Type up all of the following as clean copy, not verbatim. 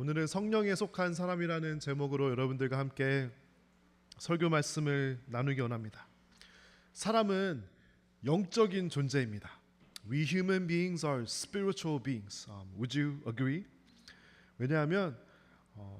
오늘은 성령에 속한 사람이라는 제목으로 여러분들과 함께 설교 말씀을 나누기 원합니다. 사람은 영적인 존재입니다. We human beings are spiritual beings. Would you agree? 왜냐하면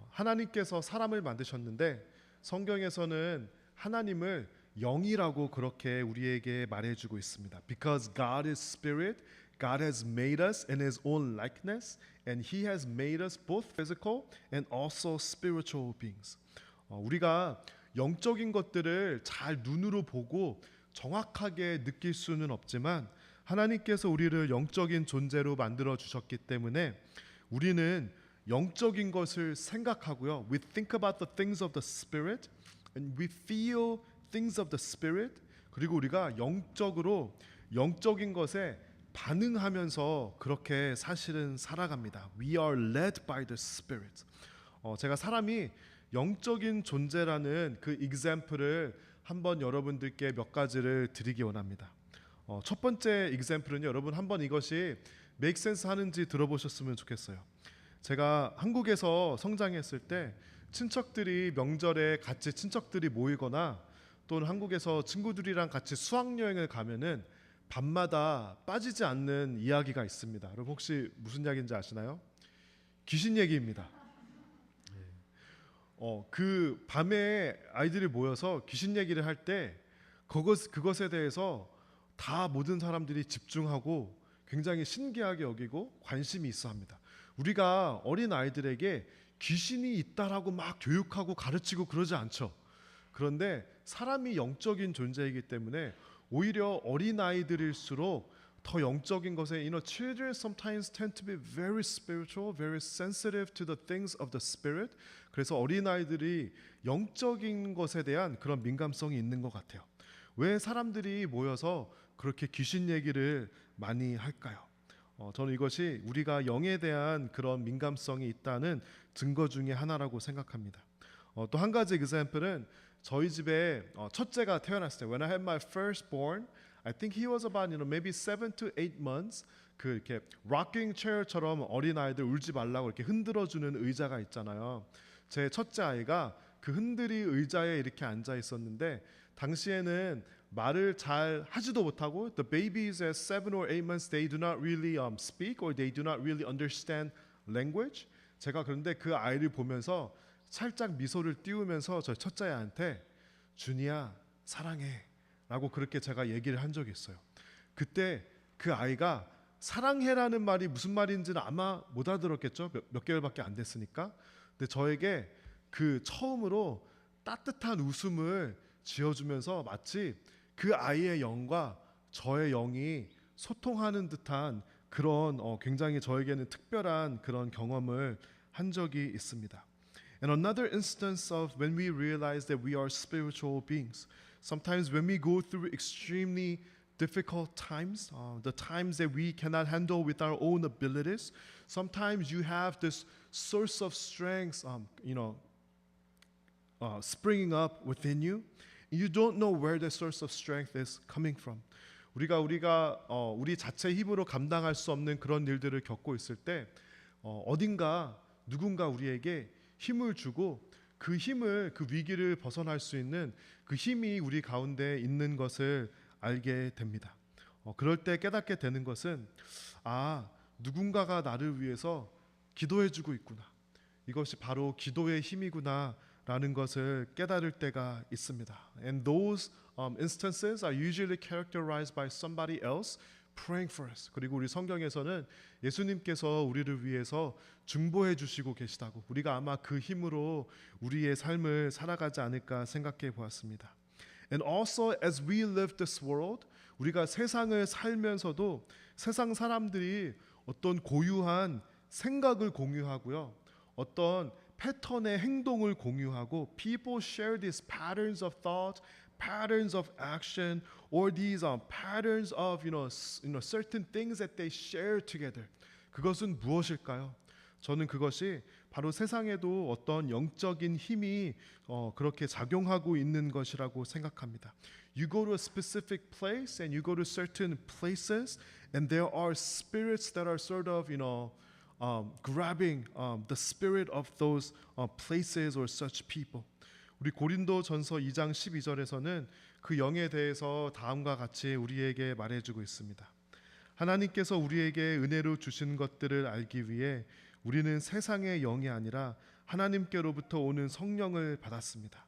하나님께서 사람을 만드셨는데 성경에서는 하나님을 영이라고 그렇게 우리에게 말해주고 있습니다. Because God is spirit, God has made us in His own likeness, and He has made us both physical and also spiritual beings. 우리가 영적인 것들을 잘 눈으로 보고 정확하게 느낄 수는 없지만 하나님께서 우리를 영적인 존재로 만들어 주셨기 때문에 우리는 영적인 것을 생각하고요. We think about the things of the spirit, and we feel things of the spirit. 그리고 우리가 영적인 것에 반응하면서 그렇게 사실은 살아갑니다. We are led by the Spirit. 제가 사람이 영적인 존재라는 그 example을 한번 여러분들께 몇 가지를 드리기 원합니다. 첫 번째 example은요, 여러분 한번 이것이 make sense 하는지 들어보셨으면 좋겠어요. 제가 한국에서 성장했을 때 친척들이 명절에 같이 친척들이 모이거나 또는 한국에서 친구들이랑 같이 수학여행을 가면은 밤마다 빠지지 않는 이야기가 있습니다. 여러분 혹시 무슨 이야기인지 아시나요? 귀신 얘기입니다. 그 밤에 아이들이 모여서 귀신 얘기를 할 때 그것에 대해서 다 모든 사람들이 집중하고 굉장히 신기하게 여기고 관심이 있어 합니다. 우리가 어린 아이들에게 귀신이 있다라고 막 교육하고 가르치고 그러지 않죠. 그런데 사람이 영적인 존재이기 때문에 오히려 어린 아이들일수록 더 영적인 것에 children sometimes tend to be very spiritual, very sensitive to the things of the spirit. 그래서 어린 아이들이 영적인 것에 대한 그런 민감성이 있는 것 같아요. 왜 사람들이 모여서 그렇게 귀신 얘기를 많이 할까요? 저는 이것이 우리가 영에 대한 그런 민감성이 있다는 증거 중에 하나라고 생각합니다. 또 한 가지 example은 저희 집에 첫째가 태어났을 때 when I had my firstborn, I think he was about maybe 7 to 8 months. 그 이렇게 rocking chair처럼 어린 아이들 울지 말라고 이렇게 흔들어 주는 의자가 있잖아요. 제 첫째 아이가 그 흔들이 의자에 이렇게 앉아 있었는데 당시에는 말을 잘 하지도 못하고 the babies at 7 or 8 months they do not really speak or they do not really understand language. 제가 그런데 그 아이를 보면서 살짝 미소를 띄우면서 저 첫째한테 준이야 사랑해 라고 그렇게 제가 얘기를 한 적이 있어요. 그때 그 아이가 사랑해라는 말이 무슨 말인지는 아마 못 알아들었겠죠. 몇 개월밖에 안 됐으니까. 근데 저에게 그 처음으로 따뜻한 웃음을 지어주면서 마치 그 아이의 영과 저의 영이 소통하는 듯한 그런 굉장히 저에게는 특별한 그런 경험을 한 적이 있습니다. And another instance of when we realize that we are spiritual beings. Sometimes when we go through extremely difficult times, the times that we cannot handle with our own abilities, sometimes you have this source of strength, springing up within you. You don't know where the source of strength is coming from. 우리가 우리 자체 힘으로 감당할 수 없는 그런 일들을 겪고 있을 때 어딘가 누군가 우리에게 힘을 주고 그 힘을 그 위기를 벗어날 수 있는 그 힘이 우리 가운데 있는 것을 알게 됩니다. 그럴 때 깨닫게 되는 것은 누군가가 나를 위해서 기도해주고 있구나. 이것이 바로 기도의 힘이구나 라는 것을 깨달을 때가 있습니다. And those instances are usually characterized by somebody else praying for us. 그리고 우리 성경에서는 예수님께서 우리를 위해서 중보해 주시고 계시다고 우리가 아마 그 힘으로 우리의 삶을 살아가지 않을까 생각해 보았습니다. And also as we live this world, 우리가 세상을 살면서도 세상 사람들이 어떤 고유한 생각을 공유하고요. 어떤 패턴의 행동을 공유하고 people share these patterns of thought, patterns of action, or these patterns of certain things that they share together. 그것은 무엇일까요? 저는 그것이 바로 세상에도 어떤 영적인 힘이 그렇게 작용하고 있는 것이라고 생각합니다. You go to a specific place and you go to certain places and there are spirits that are sort of grabbing the spirit of those places or such people. 우리 고린도전서 2장 12절에서는 그 영에 대해서 다음과 같이 우리에게 말해주고 있습니다. 하나님께서 우리에게 은혜로 주신 것들을 알기 위해 우리는 세상의 영이 아니라 하나님께로부터 오는 성령을 받았습니다.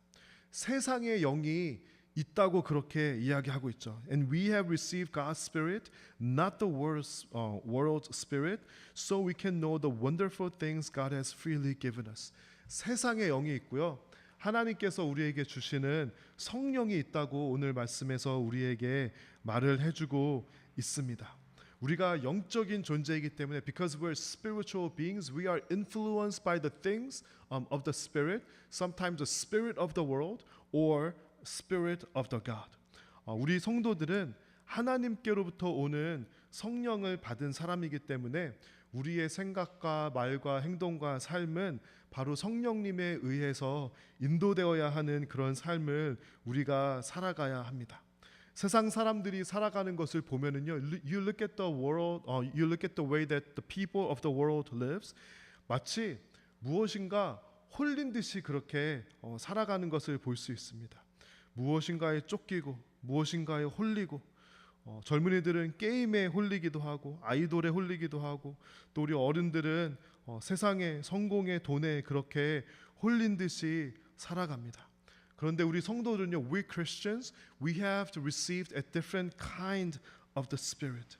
세상의 영이 있다고 그렇게 이야기하고 있죠. And we have received God's Spirit, not the world's Spirit, so we can know the wonderful things God has freely given us. 세상의 영이 있고요. 하나님께서 우리에게 주시는 성령이 있다고 오늘 말씀에서 우리에게 말을 해주고 있습니다. 우리가 영적인 존재이기 때문에 because we're spiritual beings, we are influenced by the things of the Spirit, sometimes the spirit of the world or spirit of the God. 우리 성도들은 하나님께로부터 오는 성령을 받은 사람이기 때문에 우리의 생각과 말과 행동과 삶은 바로 성령님에 의해서 인도되어야 하는 그런 삶을 우리가 살아가야 합니다. 세상 사람들이 살아가는 것을 보면은요, you look at the world, you look at the way that the people of the world lives, 마치 무엇인가 홀린 듯이 그렇게 살아가는 것을 볼 수 있습니다. 무엇인가에 쫓기고 무엇인가에 홀리고 젊은이들은 게임에 홀리기도 하고 아이돌에 홀리기도 하고 또 우리 어른들은 세상에 성공에 돈에 그렇게 홀린 듯이 살아갑니다. 그런데 우리 성도들은요, we Christians, we have received a different kind of the Spirit.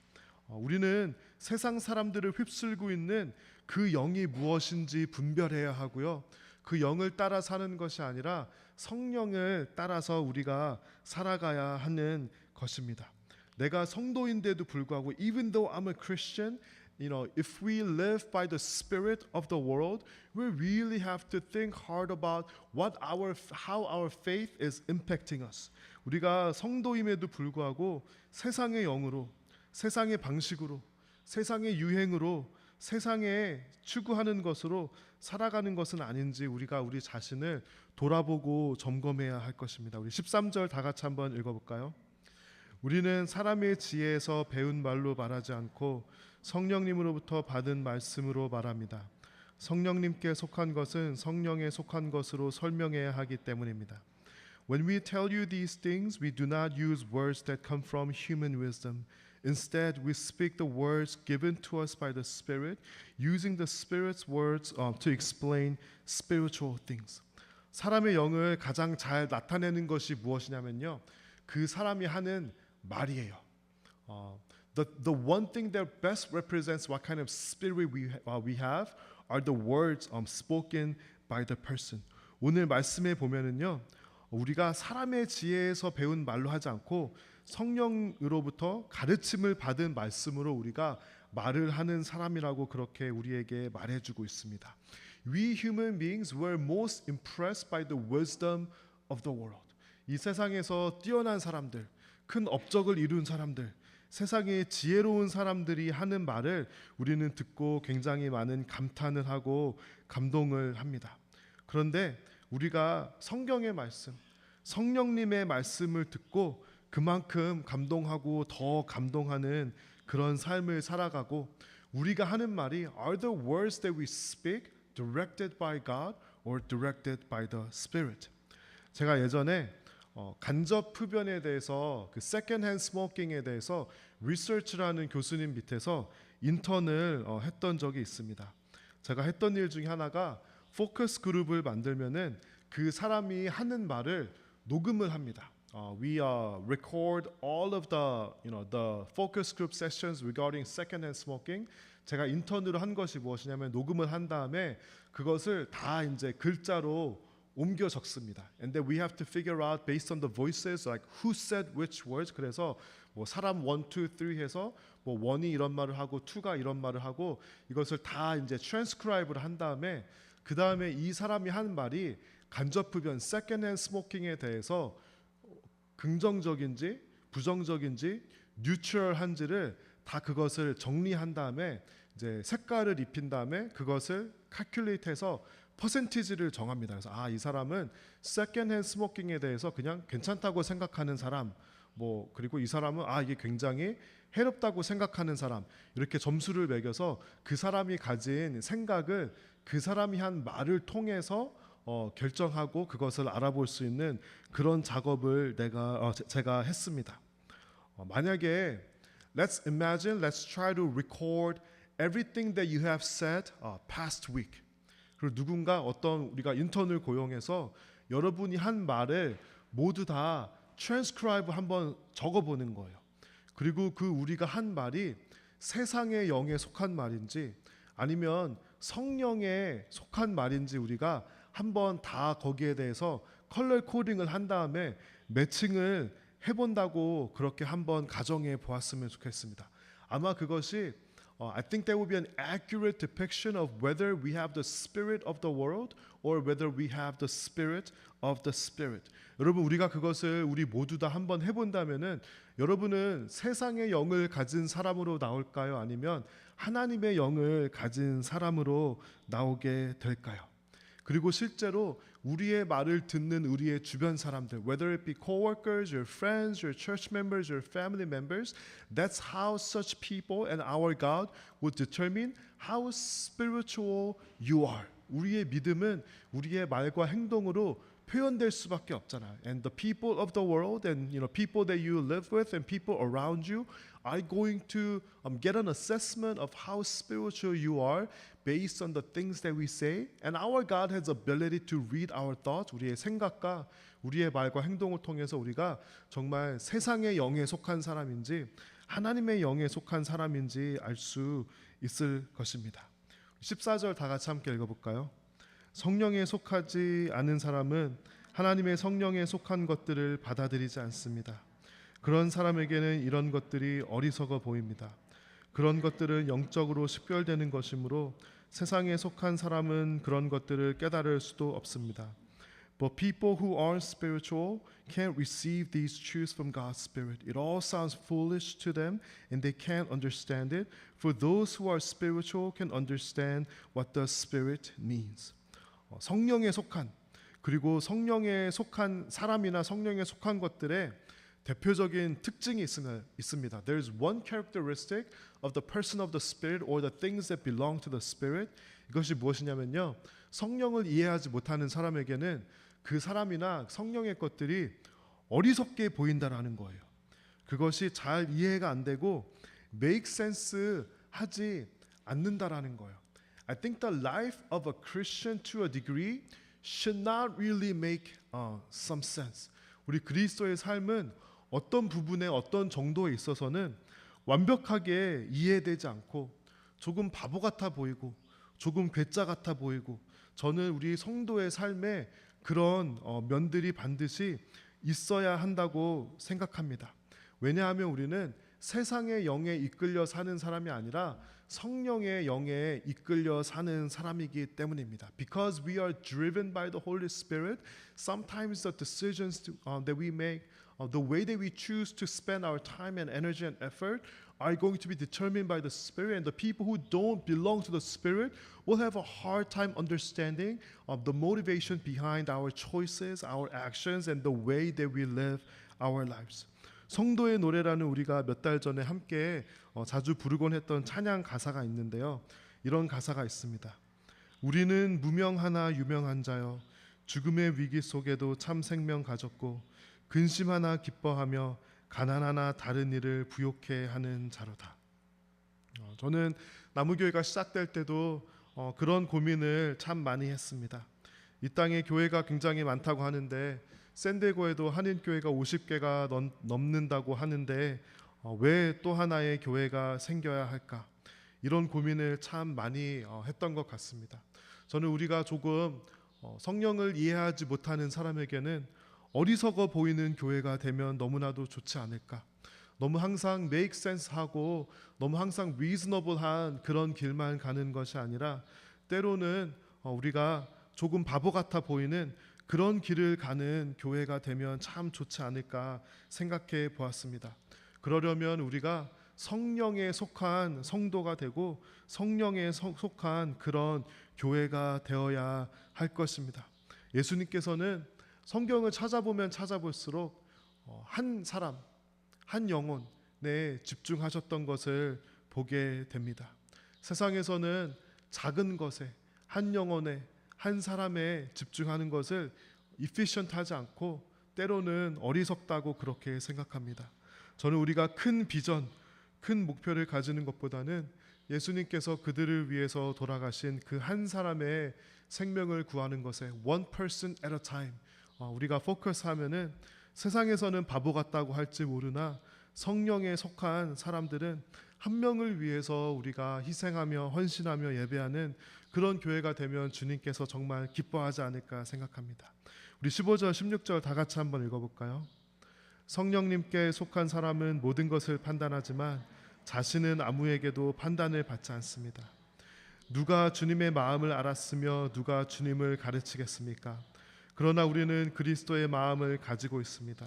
우리는 세상 사람들을 휩쓸고 있는 그 영이 무엇인지 분별해야 하고요. 그 영을 따라 사는 것이 아니라 성령을 따라서 우리가 살아가야 하는 것입니다. 내가 성도인데도 불구하고 even though I'm a Christian, if we live by the spirit of the world, we really have to think hard about how our faith is impacting us. 우리가 성도임에도 불구하고 세상의 영으로, 세상의 방식으로, 세상의 유행으로, 세상에 추구하는 것으로 살아가는 것은 아닌지 우리가 우리 자신을 돌아보고 점검해야 할 것입니다. 우리 13절 다 같이 한번 읽어볼까요? 우리는 사람의 지혜에서 배운 말로 말하지 않고 성령님으로부터 받은 말씀으로 말합니다. 성령님께 속한 것은 성령에 속한 것으로 설명해야 하기 때문입니다. When we tell you these things, we do not use words that come from human wisdom. Instead, we speak the words given to us by the Spirit, using the Spirit's words to explain spiritual things. 사람의 영을 가장 잘 나타내는 것이 무엇이냐면요, 그 사람이 하는 말이에요. The one thing that best represents what kind of spirit we have are the words spoken by the person. 오늘 말씀에 보면은요, 우리가 사람의 지혜에서 배운 말로 하지 않고 성령으로부터 가르침을 받은 말씀으로 우리가 말을 하는 사람이라고 그렇게 우리에게 말해주고 있습니다. We human beings were most impressed by the wisdom of the world. 이 세상에서 뛰어난 사람들, 큰 업적을 이룬 사람들, 세상에 지혜로운 사람들이 하는 말을 우리는 듣고 굉장히 많은 감탄을 하고 감동을 합니다. 그런데 우리가 성경의 말씀, 성령님의 말씀을 듣고 그만큼 감동하고 더 감동하는 그런 삶을 살아가고 우리가 하는 말이 Are the words that we speak directed by God or directed by the Spirit? 제가 예전에 간접 흡연에 대해서 그 second hand smoking에 대해서 리서치라는 교수님 밑에서 인턴을 했던 적이 있습니다. 제가 했던 일 중에 하나가 포커스 그룹을 만들면은 그 사람이 하는 말을 녹음을 합니다. We record all of the focus group sessions regarding second-hand smoking. 제가 인턴으로 한 것이 무엇이냐면 녹음을 한 다음에 그것을 다 이제 글자로 옮겨 적습니다. And then we have to figure out based on the voices, like who said which words. 그래서 뭐 사람 1, 2, 3 해서 뭐 1이 이런 말을 하고 2가 이런 말을 하고 이것을 다 이제 transcribe를 한 다음에 그 다음에 이 사람이 한 말이 간접 흡연, second-hand smoking에 대해서 긍정적인지 부정적인지 뉴트럴한지를 다 그것을 정리한 다음에 이제 색깔을 입힌 다음에 그것을 calculate해서 퍼센티지를 정합니다. 그래서 이 사람은 second-hand smoking에 대해서 그냥 괜찮다고 생각하는 사람, 뭐 그리고 이 사람은 이게 굉장히 해롭다고 생각하는 사람, 이렇게 점수를 매겨서 그 사람이 가진 생각을 그 사람이 한 말을 통해서 결정하고 그것을 알아볼 수 있는 그런 작업을 제가 했습니다. 만약에 let's try to record everything that you have said past week. 그리고 누군가 우리가 인턴을 고용해서 여러분이 한 말을 모두 다 transcribe 한번 적어보는 거예요. 그리고 그 우리가 한 말이 세상의 영에 속한 말인지 아니면 성령에 속한 말인지 우리가 한번 다 거기에 대해서 컬러 코딩을 한 다음에 매칭을 해본다고 그렇게 한번 가정해 보았으면 좋겠습니다. 아마 그것이 I think that would be an accurate depiction of whether we have the spirit of the world or whether we have the spirit of the spirit. 여러분 우리가 그것을 우리 모두 다 한번 해본다면은 여러분은 세상의 영을 가진 사람으로 나올까요? 아니면 하나님의 영을 가진 사람으로 나오게 될까요? 그리고 실제로 우리의 말을 듣는 우리의 주변 사람들, whether it be coworkers, your friends, your church members, your family members, that's how such people and our God would determine how spiritual you are. 우리의 믿음은 우리의 말과 행동으로 표현될 수밖에 없잖아요. And the people of the world and people that you live with and people around you are going to get an assessment of how spiritual you are based on the things that we say. And our God has ability to read our thoughts. 우리의 생각과 우리의 말과 행동을 통해서 우리가 정말 세상의 영에 속한 사람인지 하나님의 영에 속한 사람인지 알 수 있을 것입니다. 14절 다 같이 함께 읽어볼까요? 성령에 속하지 않은 사람은 하나님의 성령에 속한 것들을 받아들이지 않습니다. 그런 사람에게는 이런 것들이 어리석어 보입니다. 그런 것들은 영적으로 식별되는 것이므로 세상에 속한 사람은 그런 것들을 깨달을 수도 없습니다. But people who are spiritual can't receive these truths from God's Spirit. It all sounds foolish to them and they can't understand it. For those who are spiritual can understand what the Spirit means. 성령에 속한 그리고 성령에 속한 사람이나 성령에 속한 것들의 대표적인 특징이 있습니다. There is one characteristic of the person of the Spirit or the things that belong to the Spirit. 이것이 무엇이냐면요. 성령을 이해하지 못하는 사람에게는 그 사람이나 성령의 것들이 어리석게 보인다라는 거예요. 그것이 잘 이해가 안 되고 make sense 하지 않는다라는 거예요. I think the life of a Christian to a degree should not really make some sense. 우리 그리스도의 삶은 어떤 부분에 어떤 정도에 있어서는 완벽하게 이해되지 않고 조금 바보 같아 보이고 조금 괴짜 같아 보이고 저는 우리 성도의 삶에 그런 면들이 반드시 있어야 한다고 생각합니다. 왜냐하면 우리는 세상의 영에 이끌려 사는 사람이 아니라 성령의 영에 이끌려 사는 사람이기 때문입니다. Because we are driven by the Holy Spirit, sometimes the decisions that we make, the way that we choose to spend our time and energy and effort are going to be determined by the Spirit. And the people who don't belong to the Spirit will have a hard time understanding of the motivation behind our choices, our actions, and the way that we live our lives. 성도의 노래라는 우리가 몇 달 전에 함께 자주 부르곤 했던 찬양 가사가 있는데요. 이런 가사가 있습니다. 우리는 무명하나 유명한 자여 죽음의 위기 속에도 참 생명 가졌고 근심하나 기뻐하며 가난하나 다른 일을 부욕해 하는 자로다. 저는 나무교회가 시작될 때도 그런 고민을 참 많이 했습니다. 이 땅에 교회가 굉장히 많다고 하는데 샌디에고에도 한인교회가 50개가 넘는다고 하는데 왜 또 하나의 교회가 생겨야 할까? 이런 고민을 참 많이 했던 것 같습니다. 저는 우리가 조금 성령을 이해하지 못하는 사람에게는 어리석어 보이는 교회가 되면 너무나도 좋지 않을까? 너무 항상 make sense 하고 너무 항상 reasonable한 그런 길만 가는 것이 아니라 때로는 우리가 조금 바보 같아 보이는 그런 길을 가는 교회가 되면 참 좋지 않을까 생각해 보았습니다. 그러려면 우리가 성령에 속한 성도가 되고 성령에 속한 그런 교회가 되어야 할 것입니다. 예수님께서는 성경을 찾아보면 찾아볼수록 한 사람, 한 영혼, 집중하셨던 것을 보게 됩니다. 세상에서는 작은 것에, 한 영혼에, 한 사람에 집중하는 것을 efficient하지 않고 때로는 어리석다고 그렇게 생각합니다. 저는 우리가 큰 비전, 큰 목표를 가지는 것보다는 예수님께서 그들을 위해서 돌아가신 그 한 사람의 생명을 구하는 것에 one person at a time 우리가 포커스하면은 세상에서는 바보 같다고 할지 모르나 성령에 속한 사람들은 한 명을 위해서 우리가 희생하며 헌신하며 예배하는 그런 교회가 되면 주님께서 정말 기뻐하지 않을까 생각합니다. 우리 15절 16절 다 같이 한번 읽어볼까요? 성령님께 속한 사람은 모든 것을 판단하지만 자신은 아무에게도 판단을 받지 않습니다. 누가 주님의 마음을 알았으며 누가 주님을 가르치겠습니까? 그러나 우리는 그리스도의 마음을 가지고 있습니다.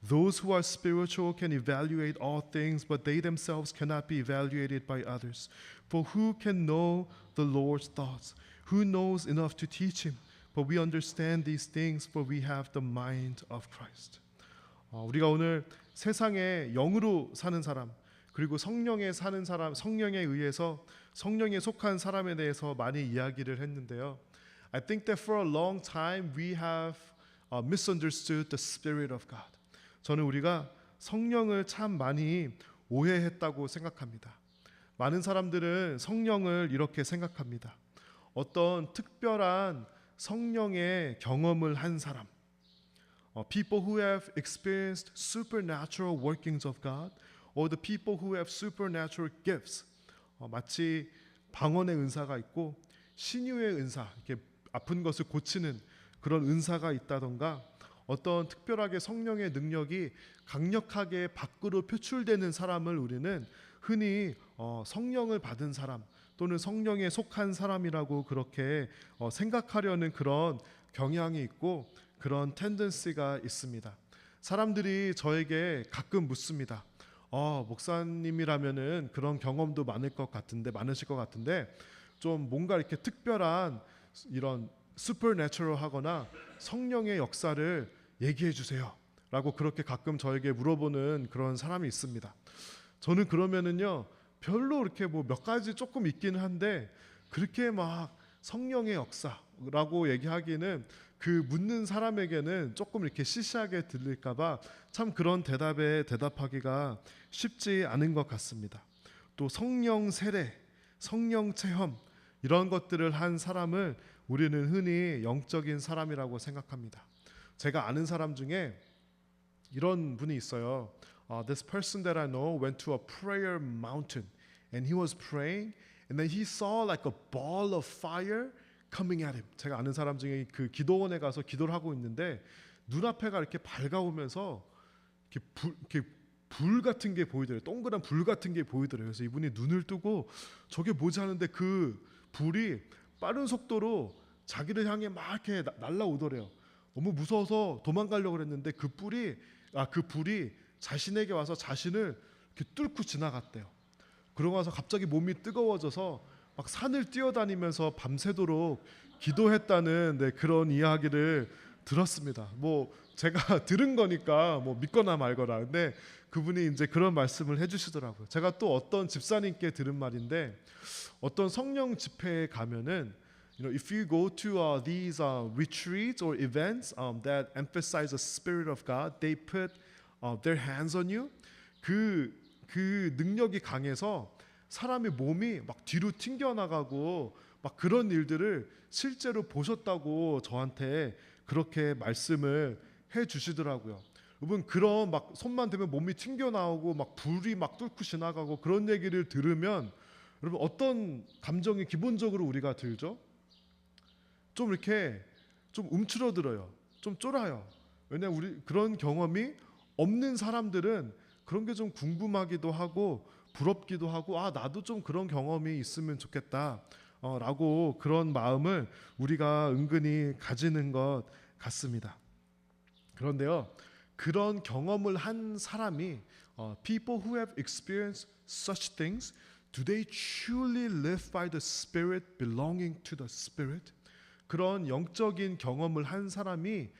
Those who are spiritual can evaluate all things, but they themselves cannot be evaluated by others. For who can know the Lord's thoughts? Who knows enough to teach him? But we understand these things, for we have the mind of Christ. 우리가 오늘 세상에 영으로 사는 사람, 그리고 성령에 사는 사람, 성령에 의해서 성령에 속한 사람에 대해서 많이 이야기를 했는데요. I think that for a long time we have misunderstood the Spirit of God. 저는 우리가 성령을 참 많이 오해했다고 생각합니다. 많은 사람들은 성령을 이렇게 생각합니다. 어떤 특별한 성령의 경험을 한 사람, people who have experienced supernatural workings of God, or the people who have supernatural gifts. 마치 방언의 은사가 있고 신유의 은사, 이렇게 아픈 것을 고치는 그런 은사가 있다던가, 어떤 특별하게 성령의 능력이 강력하게 밖으로 표출되는 사람을 우리는 흔히 성령을 받은 사람 또는 성령에 속한 사람이라고 그렇게 생각하려는 그런 경향이 있고 그런 텐던시가 있습니다. 사람들이 저에게 가끔 묻습니다. 목사님이라면은 그런 경험도 많으실 것 같은데 좀 뭔가 이렇게 특별한 이런 supernatural 하거나 성령의 역사를 얘기해 주세요 라고 그렇게 가끔 저에게 물어보는 그런 사람이 있습니다. 저는 그러면은요 별로 이렇게 뭐 몇 가지 조금 있기는 한데 그렇게 막 성령의 역사라고 얘기하기는 그 묻는 사람에게는 조금 이렇게 시시하게 들릴까봐 참 그런 대답에 대답하기가 쉽지 않은 것 같습니다. 또 성령 세례, 성령 체험 이런 것들을 한 사람을 우리는 흔히 영적인 사람이라고 생각합니다. 제가 아는 사람 중에 이런 분이 있어요. This person that I know went to a prayer mountain and he was praying and then he saw like a ball of fire coming at him. 제가 아는 사람 중에 그 기도원에 가서 기도를 하고 있는데 눈앞에가 이렇게 밝아오면서 이렇게 불 같은 게 보이더래요. 동그란 불 같은 게 보이더래요. 그래서 이분이 눈을 뜨고 저게 뭐지 하는데 그 불이 빠른 속도로 자기를 향해 막 이렇게 날아오더래요. 너무 무서워서 도망가려고 했는데 그 불이 자신에게 와서 자신을 이렇게 뚫고 지나갔대요. 그러고 나서 갑자기 몸이 뜨거워져서 막 산을 뛰어다니면서 밤새도록 기도했다는 그런 이야기를 들었습니다. 뭐 제가 들은 거니까 뭐 믿거나 말거나. 근데 그분이 이제 그런 말씀을 해주시더라고요. 제가 또 어떤 집사님께 들은 말인데 어떤 성령 집회에 가면은 if you go to these retreats or events that emphasize the Spirit of God, they put their hands on you. 그 능력이 강해서 사람의 몸이 막 뒤로 튕겨나가고 막 그런 일들을 실제로 보셨다고 저한테 그렇게 말씀을 해주시더라고요. 여러분 그런 막 손만 대면 몸이 튕겨나오고 막 불이 막 뚫고 지나가고 그런 얘기를 들으면 여러분 어떤 감정이 기본적으로 우리가 들죠? 좀 이렇게 좀 움츠러들어요. 좀 쫄아요. 왜냐하면 우리 그런 경험이 없는 사람들은 그런 게 좀 궁금하기도 하고 부럽기도 하고 나도 좀 그런 경험이 있으면 좋겠다 라고 그런 마음을 우리가 은근히 가지는 것 같습니다. 그런데요 그런 경험을 한 사람이 people who have experienced such things, do they truly live by the Spirit, belonging to the Spirit? 그런 영적인 경험을 한 사람이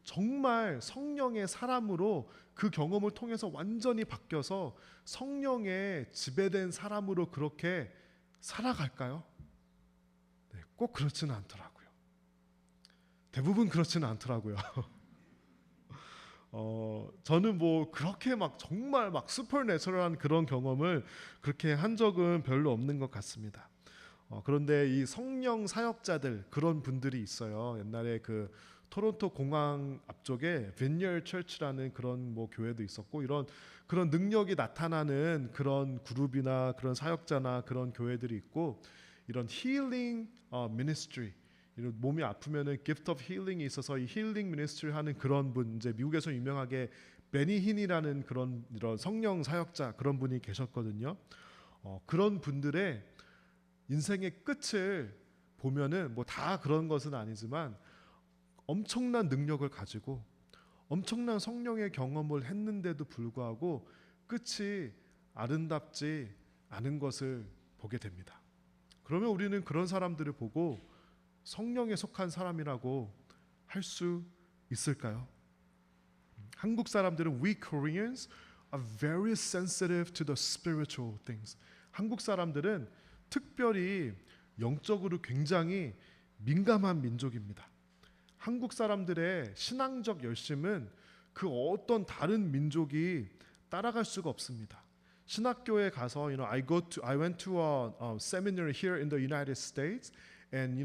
정말 성령의 사람으로 그 경험을 통해서 완전히 바뀌어서 성령에 지배된 사람으로 그렇게 살아갈까요? 네, 꼭 그렇지는 않더라고요. 대부분 그렇지는 않더라고요. 저는 뭐 그렇게 막 정말 막 슈퍼내처럴한 그런 경험을 그렇게 한 적은 별로 없는 것 같습니다. 그런데 이 성령 사역자들 그런 분들이 있어요. 옛날에 그 토론토 공항 앞쪽에 Vineyard Church라는 그런 뭐 교회도 있었고 이런 그런 능력이 나타나는 그런 그룹이나 그런 사역자나 그런 교회들이 있고 이런 힐링 미니스트리 이런 몸이 아프면은 gift of healing이 있어서 이 힐링 미니스트리 하는 그런 분 이제 미국에서 유명하게 베니 힌이라는 그런 이런 성령 사역자 그런 분이 계셨거든요. 그런 분들의 인생의 끝을 보면은 뭐 다 그런 것은 아니지만 엄청난 능력을 가지고 엄청난 성령의 경험을 했는데도 불구하고 끝이 아름답지 않은 것을 보게 됩니다. 그러면 우리는 그런 사람들을 보고 성령에 속한 사람이라고 할 수 있을까요? 한국 사람들은 we Koreans are very sensitive to the spiritual things. 한국 사람들은 특별히 영적으로 굉장히 민감한 민족입니다. 한국 사람들의 신앙적 열심은 그 어떤 다른 민족이 따라갈 수가 없습니다. 신학교에 가서 I went to a seminary here in the United States and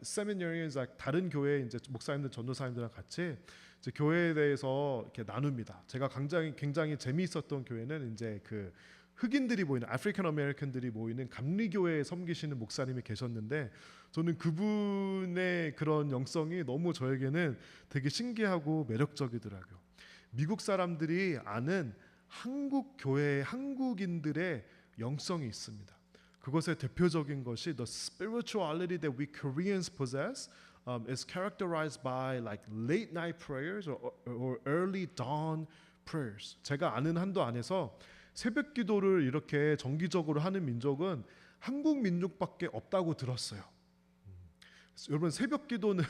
seminary is like 다른 교회 이제 목사님들 전도사님들이랑 같이 이제 교회에 대해서 이렇게 나눕니다. 제가 굉장히 재미있었던 교회는 이제 그 흑인들이 모이는 아프리칸 아메리칸들이 모이는 감리교회에 섬기시는 목사님이 계셨는데 저는 그분의 그런 영성이 너무 저에게는 되게 신기하고 매력적이더라고요. 미국 사람들이 아는 한국 교회의 한국인들의 영성이 있습니다. 그것의 대표적인 것이 the spirituality that we Koreans possess is characterized by like late night prayers or early dawn prayers. 제가 아는 한도 안에서 새벽 기도를 이렇게 정기적으로 하는 민족은 한국 민족밖에 없다고 들었어요. 여러분 새벽 기도는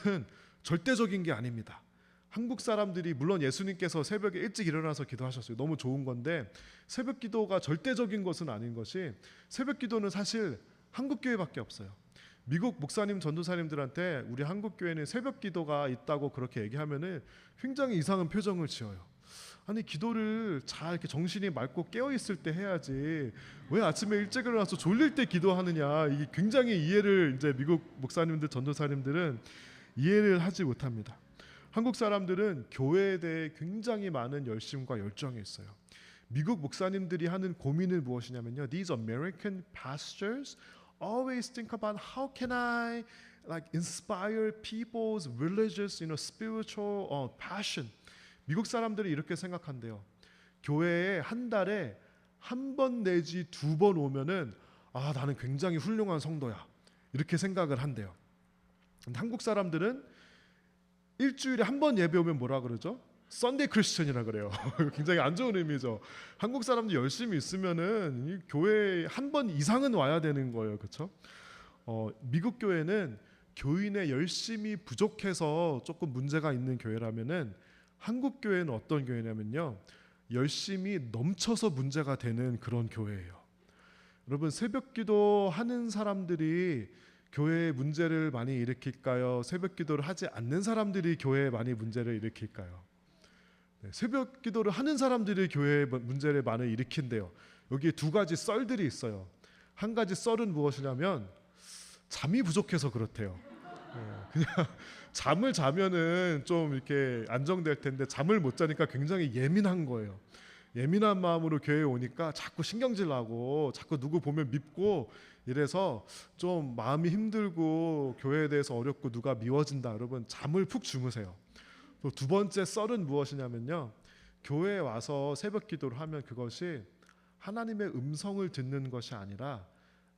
절대적인 게 아닙니다. 한국 사람들이 물론 예수님께서 새벽에 일찍 일어나서 기도하셨어요. 너무 좋은 건데 새벽 기도가 절대적인 것은 아닌 것이 새벽 기도는 사실 한국 교회밖에 없어요. 미국 목사님 전도사님들한테 우리 한국 교회는 새벽 기도가 있다고 그렇게 얘기하면은 굉장히 이상한 표정을 지어요. 아니 기도를 잘 이렇게 정신이 맑고 깨어 있을 때 해야지 왜 아침에 일찍 일어나서 졸릴 때 기도하느냐 이게 굉장히 이해를 이제 미국 목사님들 전도사님들은 이해를 하지 못합니다. 한국 사람들은 교회에 대해 굉장히 많은 열심과 열정이 있어요. 미국 목사님들이 하는 고민은 무엇이냐면요. These American pastors always think about how can I like inspire people's religious, spiritual passion. 미국 사람들이 이렇게 생각한대요. 교회에 한 달에 한 번 내지 두 번 오면은 나는 굉장히 훌륭한 성도야. 이렇게 생각을 한대요. 근데 한국 사람들은 일주일에 한 번 예배 오면 뭐라 그러죠? 썬데이 크리스천이라 그래요. 굉장히 안 좋은 의미죠. 한국 사람들 열심히 있으면은 이 교회에 한 번 이상은 와야 되는 거예요. 그렇죠? 미국 교회는 교인의 열심이 부족해서 조금 문제가 있는 교회라면은 한국 교회는 어떤 교회냐면요. 열심이 넘쳐서 문제가 되는 그런 교회예요. 여러분 새벽 기도 하는 사람들이 교회에 문제를 많이 일으킬까요? 새벽 기도를 하지 않는 사람들이 교회에 많이 문제를 일으킬까요? 네, 새벽 기도를 하는 사람들이 교회에 문제를 많이 일으킨대요. 여기에 두 가지 썰들이 있어요. 한 가지 썰은 무엇이냐면 잠이 부족해서 그렇대요. 그냥 잠을 자면은 좀 이렇게 안정될 텐데 잠을 못 자니까 굉장히 예민한 거예요. 예민한 마음으로 교회에 오니까 자꾸 신경질 나고 자꾸 누구 보면 밉고 이래서 좀 마음이 힘들고 교회에 대해서 어렵고 누가 미워진다. 여러분 잠을 푹 주무세요. 또 두 번째 썰은 무엇이냐면요. 교회에 와서 새벽 기도를 하면 그것이 하나님의 음성을 듣는 것이 아니라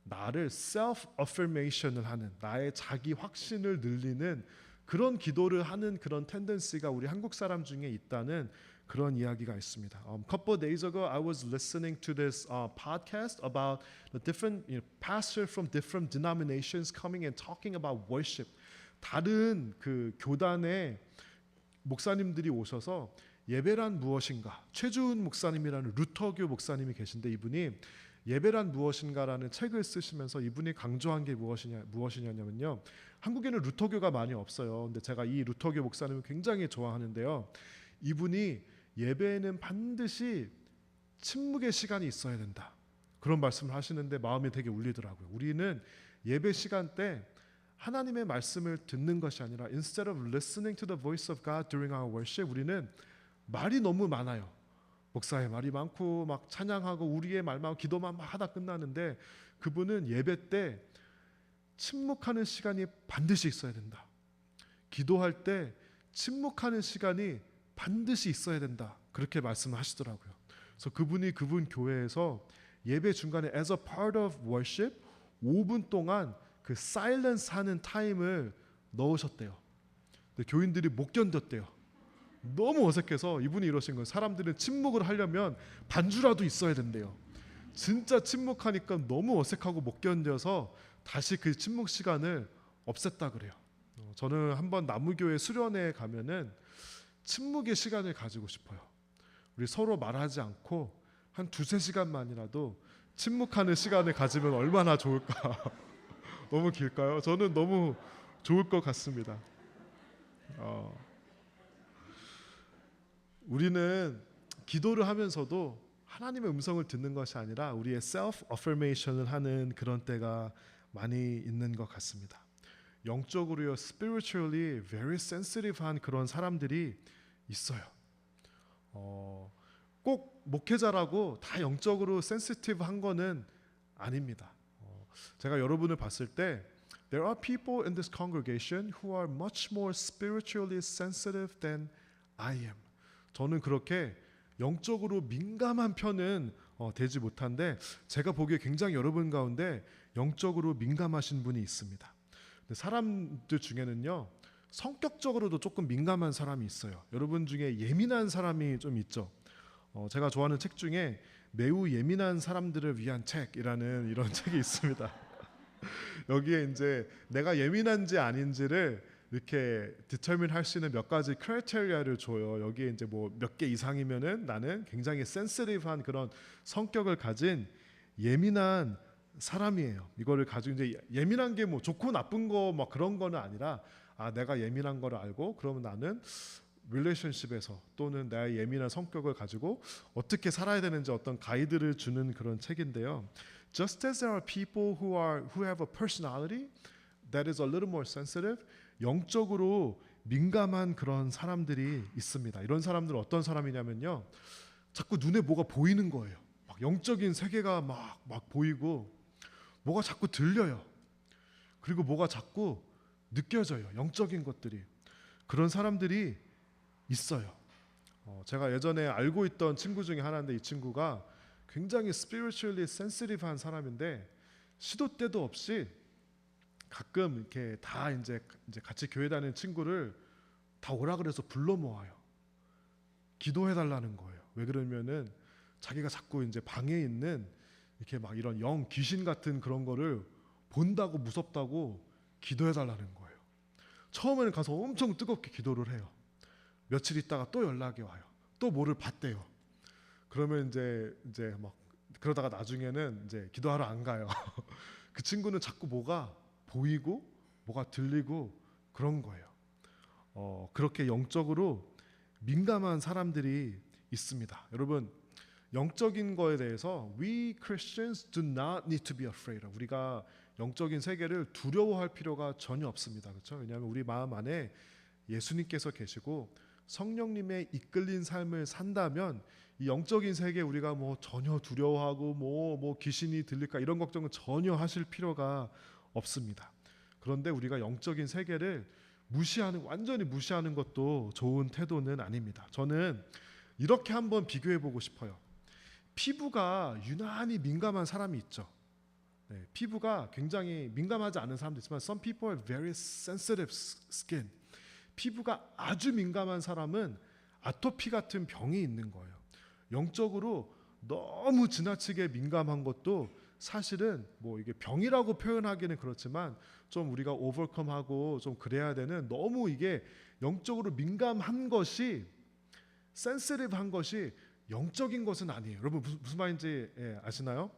나를 self affirmation을 하는 나의 자기 확신을 늘리는 그런 기도를 하는 그런 텐던시가 우리 한국 사람 중에 있다는 그런 이야기가 있습니다. Couple of days ago, I was listening to this podcast about the different pastors from different denominations coming and talking about worship. 다른 그 교단의 목사님들이 오셔서 예배란 무엇인가, 최주은 목사님이라는 루터교 목사님이 계신데 이분이 예배란 무엇인가라는 책을 쓰시면서 이분이 강조한 게 무엇이냐면요. 한국에는 루터교가 많이 없어요. 근데 제가 이 루터교 목사님을 굉장히 좋아하는데요. 이분이 예배에는 반드시 침묵의 시간이 있어야 된다. 그런 말씀을 하시는데 마음이 되게 울리더라고요. 우리는 예배 시간 때 하나님의 말씀을 듣는 것이 아니라 instead of listening to the voice of God during our worship, 우리는 말이 너무 많아요. 목사의 말이 많고 막 찬양하고 우리의 말만 기도만 막 하다 끝나는데 그분은 예배 때 침묵하는 시간이 반드시 있어야 된다. 기도할 때 침묵하는 시간이 반드시 있어야 된다. 그렇게 말씀을 하시더라고요. 그래서 그분이 그분 교회에서 예배 중간에 as a part of worship 5분 동안 그 silence 하는 타임을 넣으셨대요. 근데 교인들이 못 견뎠대요. 너무 어색해서 이분이 이러신 거예요. 사람들은 침묵을 하려면 반주라도 있어야 된대요. 진짜 침묵하니까 너무 어색하고 못 견뎌서 다시 그 침묵 시간을 없앴다 그래요. 저는 한번 나무교회 수련회에 가면은 침묵의 시간을 가지고 싶어요. 우리 서로 말하지 않고 한 2-3시간만이라도 침묵하는 시간을 가지면 얼마나 좋을까. 너무 길까요? 저는 너무 좋을 것 같습니다. 우리는 기도를 하면서도 하나님의 음성을 듣는 것이 아니라 우리의 self affirmation을 하는 그런 때가 많이 있는 것 같습니다. 영적으로요, spiritually very sensitive한 그런 사람들이 있어요. 꼭 목회자라고 다 영적으로 sensitive한 거는 아닙니다. 제가 여러분을 봤을 때 there are people in this congregation who are much more spiritually sensitive than I am. 저는 그렇게 영적으로 민감한 편은 되지 못한데 제가 보기에 굉장히 여러분 가운데 영적으로 민감하신 분이 있습니다. 근데 사람들 중에는요 성격적으로도 조금 민감한 사람이 있어요. 여러분 중에 예민한 사람이 좀 있죠. 제가 좋아하는 책 중에 매우 예민한 사람들을 위한 책이라는 이런 책이 있습니다. 여기에 이제 내가 예민한지 아닌지를 이렇게 디터민 할 수 있는 몇 가지 크라이테리아를 줘요. 여기에 이제 뭐 몇 개 이상이면은 나는 굉장히 센시티브한 그런 성격을 가진 예민한 사람이에요. 이거를 가지고 이제 예민한 게 뭐 좋고 나쁜 거 막 그런 거는 아니라 내가 예민한 거를 알고 그러면 나는 릴레이션십에서 또는 나의 예민한 성격을 가지고 어떻게 살아야 되는지 어떤 가이드를 주는 그런 책인데요. Just as there are people who have a personality that is a little more sensitive, 영적으로 민감한 그런 사람들이 있습니다. 이런 사람들은 어떤 사람이냐면요, 자꾸 눈에 뭐가 보이는 거예요. 막 영적인 세계가 막 보이고 뭐가 자꾸 들려요. 그리고 뭐가 자꾸 느껴져요. 영적인 것들이. 그런 사람들이 있어요. 제가 예전에 알고 있던 친구 중에 하나인데 이 친구가 굉장히 spiritually sensitive한 사람인데 시도 때도 없이 가끔 이렇게 다 이제 같이 교회 다니는 친구를 다 오라 그래서 불러 모아요. 기도해 달라는 거예요. 왜 그러면은 자기가 자꾸 이제 방에 있는 이렇게 막 이런 영 귀신 같은 그런 거를 본다고 무섭다고 기도해 달라는 거예요. 처음에는 가서 엄청 뜨겁게 기도를 해요. 며칠 있다가 또 연락이 와요. 또 뭐를 봤대요. 그러면 이제 막 그러다가 나중에는 이제 기도하러 안 가요. 그 친구는 자꾸 뭐가 보이고 뭐가 들리고 그런 거예요. 그렇게 영적으로 민감한 사람들이 있습니다. 여러분, 영적인 거에 대해서 we Christians do not need to be afraid. 우리가 영적인 세계를 두려워할 필요가 전혀 없습니다. 그렇죠? 왜냐하면 우리 마음 안에 예수님께서 계시고 성령님의 이끌린 삶을 산다면 이 영적인 세계 우리가 뭐 전혀 두려워하고 뭐 귀신이 들릴까 이런 걱정은 전혀 하실 필요가 없습니다. 그런데 우리가 영적인 세계를 완전히 무시하는 것도 좋은 태도는 아닙니다. 저는 이렇게 한번 비교해 보고 싶어요. 피부가 유난히 민감한 사람이 있죠. 네, 피부가 굉장히 민감하지 않은 사람도 있지만 some people are very sensitive skin. 피부가 아주 민감한 사람은 아토피 같은 병이 있는 거예요. 영적으로 너무 지나치게 민감한 것도 사실은 뭐 이게 병이라고 표현하기는 그렇지만 좀 우리가 오버컴하고 좀 그래야 되는, 너무 이게 영적으로 민감한 것이, 센시티브한 것이 영적인 것은 아니에요. 여러분 무슨 말인지 아시나요?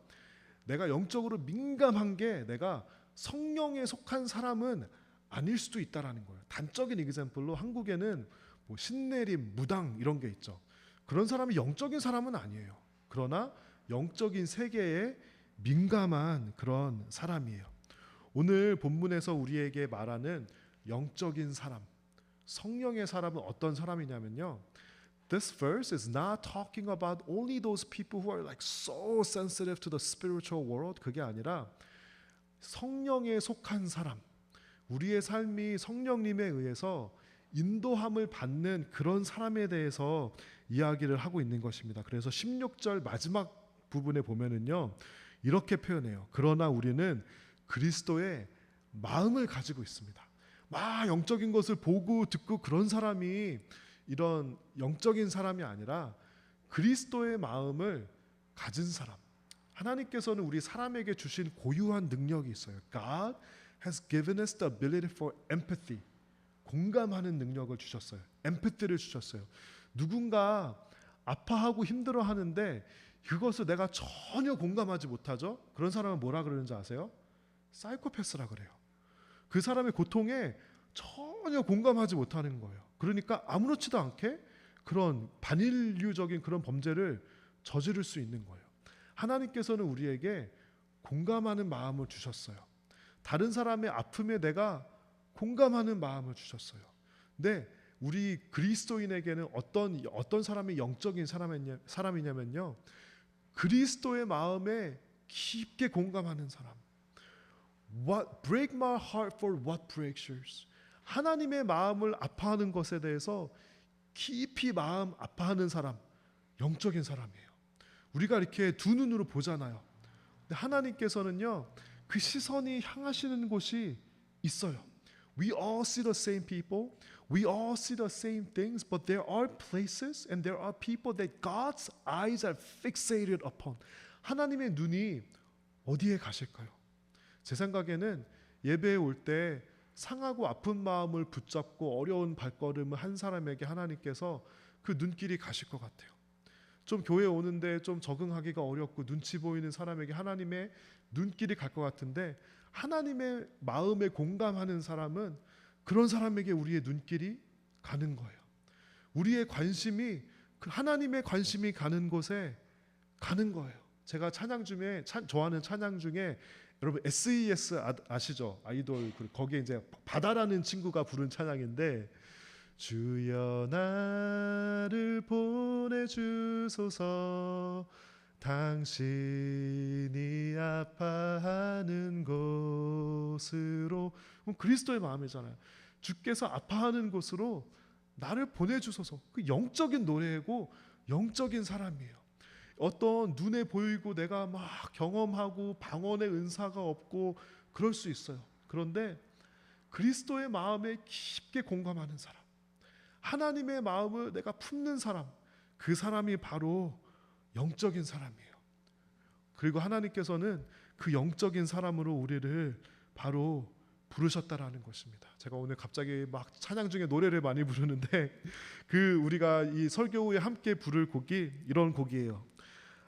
내가 영적으로 민감한 게 내가 성령에 속한 사람은 아닐 수도 있다라는 거예요. 단적인 example로 한국에는 뭐 신내림, 무당 이런 게 있죠. 그런 사람이 영적인 사람은 아니에요. 그러나 영적인 세계에 민감한 그런 사람이에요. 오늘 본문에서 우리에게 말하는 영적인 사람, 성령의 사람은 어떤 사람이냐면요. This verse is not talking about only those people who are like so sensitive to the spiritual world. 그게 아니라 성령에 속한 사람, 우리의 삶이 성령님에 의해서 인도함을 받는 그런 사람에 대해서 이야기를 하고 있는 것입니다. 그래서 16절 마지막 부분에 보면은요, 이렇게 표현해요. 그러나 우리는 그리스도의 마음을 가지고 있습니다. 막 영적인 것을 보고 듣고 그런 사람이 이런 영적인 사람이 아니라 그리스도의 마음을 가진 사람. 하나님께서는 우리 사람에게 주신 고유한 능력이 있어요. God has given us the ability for empathy. 공감하는 능력을 주셨어요. empathy를 주셨어요. 누군가 아파하고 힘들어하는데 그것을 내가 전혀 공감하지 못하죠. 그런 사람은 뭐라 그러는지 아세요? 사이코패스라 그래요. 그 사람의 고통에 전혀 공감하지 못하는 거예요. 그러니까 아무렇지도 않게 그런 반인류적인 그런 범죄를 저지를 수 있는 거예요. 하나님께서는 우리에게 공감하는 마음을 주셨어요. 다른 사람의 아픔에 내가 공감하는 마음을 주셨어요. 근데 우리 그리스도인에게는 어떤 사람이 영적인 사람이냐면요, 그리스도의 마음에 깊게 공감하는 사람. What break my heart for what breaks yours. 하나님의 마음을 아파하는 것에 대해서 깊이 마음 아파하는 사람, 영적인 사람이에요. 우리가 이렇게 두 눈으로 보잖아요. 근데 하나님께서는요, 그 시선이 향하시는 곳이 있어요. We all see the same people. We all see the same things, but there are places and there are people that God's eyes are fixated upon. 하나님의 눈이 어디에 가실까요? 제 생각에는 예배에 올 때 상하고 아픈 마음을 붙잡고 어려운 발걸음을 한 사람에게 하나님께서 그 눈길이 가실 것 같아요. 좀 교회 오는데 좀 적응하기가 어렵고 눈치 보이는 사람에게 하나님의 눈길이 갈 것 같은데, 하나님의 마음에 공감하는 사람은 그런 사람에게 우리의 눈길이 가는 거예요. 우리의 관심이 하나님의 관심이 가는 곳에 가는 거예요. 제가 찬양 중에 좋아하는 찬양 중에 여러분 SES 아시죠? 아이돌. 거기에 이제 바다라는 친구가 부른 찬양인데, 주여 나를 보내주소서 당신이 아파하는 곳으로. 그리스도의 마음이잖아요. 주께서 아파하는 곳으로 나를 보내주소서. 그 영적인 노래고 영적인 사람이에요. 어떤 눈에 보이고 내가 막 경험하고 방언의 은사가 없고 그럴 수 있어요. 그런데 그리스도의 마음에 깊게 공감하는 사람, 하나님의 마음을 내가 품는 사람, 그 사람이 바로 영적인 사람이에요. 그리고 하나님께서는 그 영적인 사람으로 우리를 바로 부르셨다라는 것입니다. 제가 오늘 갑자기 막 찬양 중에 노래를 많이 부르는데 우리가 이 설교 후에 함께 부를 곡이 이런 곡이에요.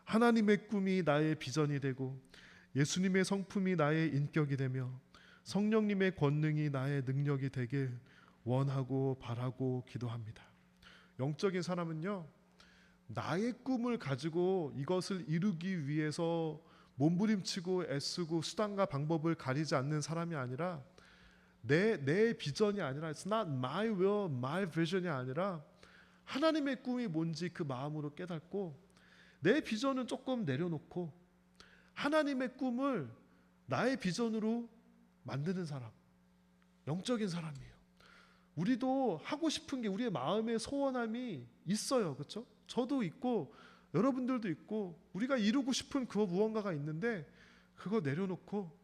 하나님의 꿈이 나의 비전이 되고 예수님의 성품이 나의 인격이 되며 성령님의 권능이 나의 능력이 되길 원하고 바라고 기도합니다. 영적인 사람은요, 나의 꿈을 가지고 이것을 이루기 위해서 몸부림치고 애쓰고 수단과 방법을 가리지 않는 사람이 아니라, 내 비전이 아니라 It's not my will, my vision이 아니라 하나님의 꿈이 뭔지 그 마음으로 깨닫고 내 비전은 조금 내려놓고 하나님의 꿈을 나의 비전으로 만드는 사람, 영적인 사람이에요. 우리도 하고 싶은 게, 우리의 마음의 소원함이 있어요. 그렇죠? 저도 있고 여러분들도 있고 우리가 이루고 싶은 그 무언가가 있는데 그거 내려놓고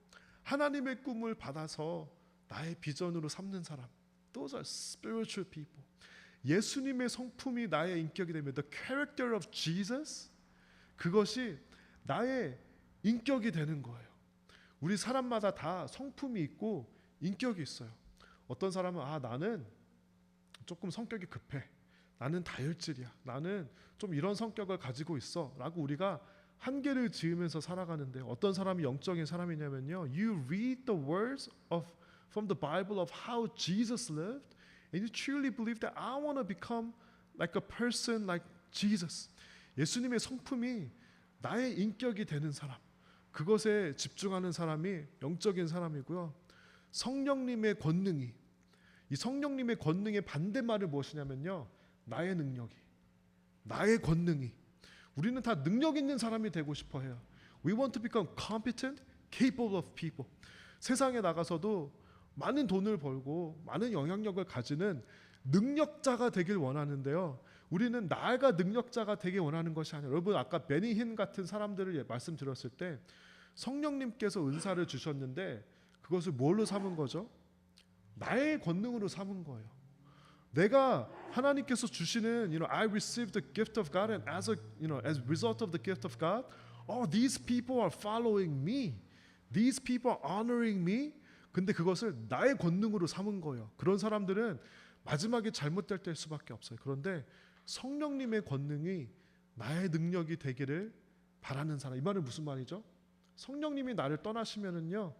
하나님의 꿈을 받아서 나의 비전으로 삼는 사람, Those are spiritual people. 예수님의 성품이 나의 인격이 되면 The character of Jesus, 그것이 나의 인격이 되는 거예요. 우리 사람마다 다 성품이 있고 인격이 있어요. 어떤 사람은 나는 조금 성격이 급해. 나는 다혈질이야. 나는 좀 이런 성격을 가지고 있어. 라고 우리가 한계를 지으면서 살아가는데 어떤 사람이 영적인 사람이냐면요. You read the words from the Bible of how Jesus lived and you truly believe that I want to become like a person like Jesus. 예수님의 성품이 나의 인격이 되는 사람. 그것에 집중하는 사람이 영적인 사람이고요. 성령님의 권능이, 이 성령님의 권능의 반대말은 무엇이냐면요. 나의 능력이, 나의 권능이. 우리는 다 능력 있는 사람이 되고 싶어 해요. We want to become competent, capable of people. 세상에 나가서도 많은 돈을 벌고 많은 영향력을 가지는 능력자가 되길 원하는데요. 우리는 나가 능력자가 되길 원하는 것이 아니라, 여러분 아까 베니 힌 같은 사람들을 말씀드렸을 때 성령님께서 은사를 주셨는데 그것을 뭘로 삼은 거죠? 나의 권능으로 삼은 거예요. 내가 하나님께서 주시는, I received the gift of God, and as a result of the gift of God, these people are following me, these people are honoring me. 근데 그것을 나의 권능으로 삼은 거예요. 그런 사람들은 마지막에 잘못될 때 수밖에 없어요. 그런데 성령님의 권능이 나의 능력이 되기를 바라는 사람. 이 말은 무슨 말이죠? 성령님이 나를 떠나시면은요,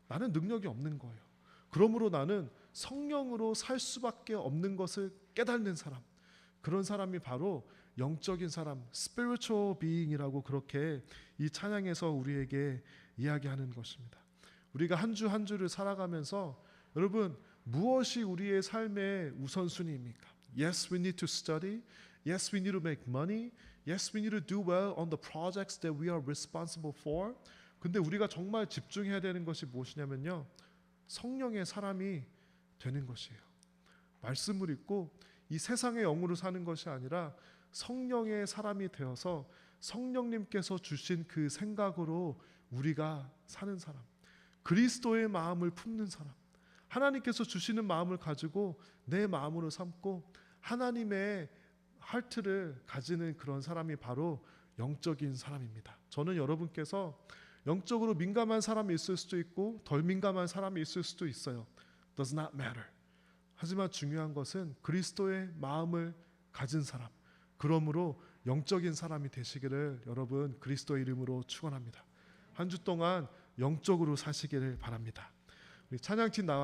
나는 능력이 없는 거예요. 그러므로 나는 성령으로 살 수밖에 없는 것을 깨닫는 사람. 그런 사람이 바로 영적인 사람, spiritual being이라고 그렇게 이 찬양에서 우리에게 이야기하는 것입니다. 우리가 한 주 한 주를 살아가면서 여러분 무엇이 우리의 삶의 우선순위입니까? Yes, we need to study. Yes, we need to make money. Yes, we need to do well on the projects that we are responsible for. 근데 우리가 정말 집중해야 되는 것이 무엇이냐면요. 성령의 사람이 되는 것이에요. 말씀을 읽고 이 세상의 영으로 사는 것이 아니라 성령의 사람이 되어서 성령님께서 주신 그 생각으로 우리가 사는 사람. 그리스도의 마음을 품는 사람. 하나님께서 주시는 마음을 가지고 내 마음으로 삼고 하나님의 하트를 가지는 그런 사람이 바로 영적인 사람입니다. 저는 여러분께서 영적으로 민감한 사람이 있을 수도 있고 덜 민감한 사람이 있을 수도 있어요. Does not matter. 하지만 중요한 것은 그리스도의 마음을 가진 사람. 그러므로 영적인 사람이 되시기를 여러분 그리스도의 이름으로 축원합니다. 한 주 동안 영적으로 사시기를 바랍니다. 우리 찬양팀 나와